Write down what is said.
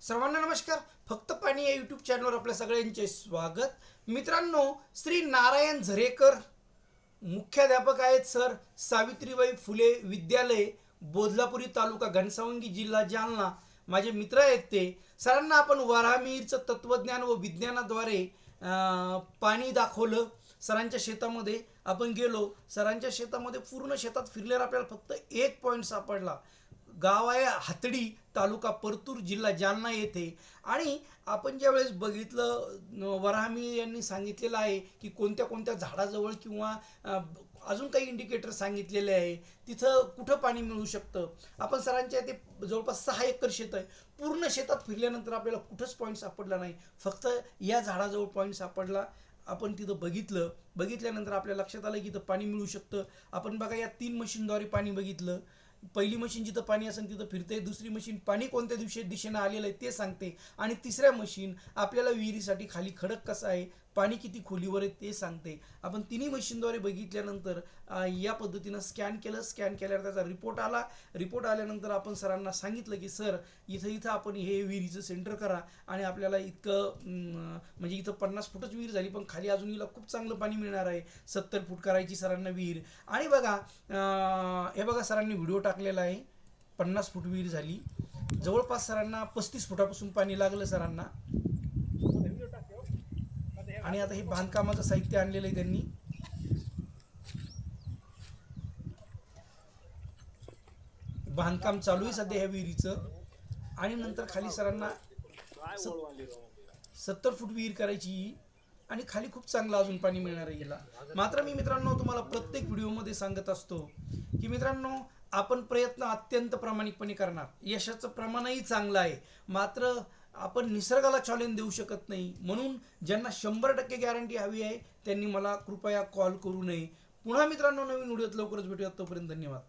सर्वांना नमस्कार. फक्त पाणी या यूट्यूब चॅनलवर आपल्या सगळ्यांचे स्वागत. मित्रांनो, श्री नारायण झरेकर मुख्याध्यापक आहेत सर, सावित्रीबाई फुले विद्यालय, बोधलापुरी तालुका घनसावंगी जिल्हा जालना. माझे मित्र आहेत ते. सरांना आपण वराहमिहीरचं तत्वज्ञान व विज्ञानाद्वारे पाणी दाखवलं. सरांच्या शेतामध्ये आपण गेलो. सरांच्या शेतामध्ये पूर्ण शेतात फिरल्यावर आपल्याला फक्त एक पॉईंट सापडला. गाव आहे हातडी, तालुका परतूर, जिल्हा जालना येथे. आणि आपण ज्या वेळेस बघितलं, वराहमिहीर यांनी सांगितलेलं आहे की कोणत्या कोणत्या झाडाजवळ किंवा अजून काही इंडिकेटर सांगितलेले आहे तिथं कुठं पाणी मिळू शकतं. आपण सरांच्या इथे जवळपास 6 एकर शेत आहे. पूर्ण शेतात फिरल्यानंतर आपल्याला कुठंच पॉईंट सापडला नाही, फक्त या झाडाजवळ पॉईंट सापडला. आपण तिथं बघितल्यानंतर आपल्या लक्षात आलं की इथं पाणी मिळू शकतं. आपण बघा, या 3 मशीनद्वारे पाणी बघितलं. पहिली मशीन जिथं पाणी असेल तिथं फिरते, दुसरी मशीन पाणी कोणत्या दिशेनं आलेलं आहे ते सांगते, आणि तिसऱ्या मशीन आपल्याला विहिरीसाठी खाली खडक कसा आहे, पाणी किती खोलीवर आहे ते सांगते. आपण तिन्ही मशीनद्वारे बघितल्यानंतर या पद्धतीनं स्कॅन केल्यावर त्याचा रिपोर्ट आल्यानंतर आपण सरांना सांगितलं की सर, इथं आपण हे विहिरीचं सेंटर करा, आणि आपल्याला इतकं म्हणजे इथं 50 फूटच विहीर झाली, पण खाली अजून हिला खूप चांगलं पाणी मिळणार आहे. 70 फूट करायची सरांना विहीर. आणि बघा, हे बघा, सरांनी व्हिडिओ टाकलेला आहे. 50 फूट विहीर झाली. जवळपास सरांना 35 फुटापासून पाणी लागलं सरांना. आणि आता हे बांधकामाचं साहित्य आणलेलं आहे त्यांनी. बांधकाम चालू आहे सध्या ह्या विहिरीचं. आणि नंतर खाली सरांना 70 फूट विहीर करायची, आणि खाली खूप चांगलं अजून पाणी मिळणार आहे याला. मात्र मी मित्रांनो तुम्हाला प्रत्येक व्हिडिओमध्ये सांगत असतो की मित्रांनो, आपण प्रयत्न अत्यंत प्रामाणिकपणे करणार. यशाचं प्रमाणही चांगलं आहे, मात्र आपण निसर्गाला चॅलेंज देऊ शकत नाही. म्हणून ज्यांना 100% गॅरंटी हवी आहे त्यांनी मला कृपया कॉल करू नये. पुन्हा मित्रांनो, नवीन व्हिडिओत लवकरच भेटूयात. तोपर्यंत धन्यवाद.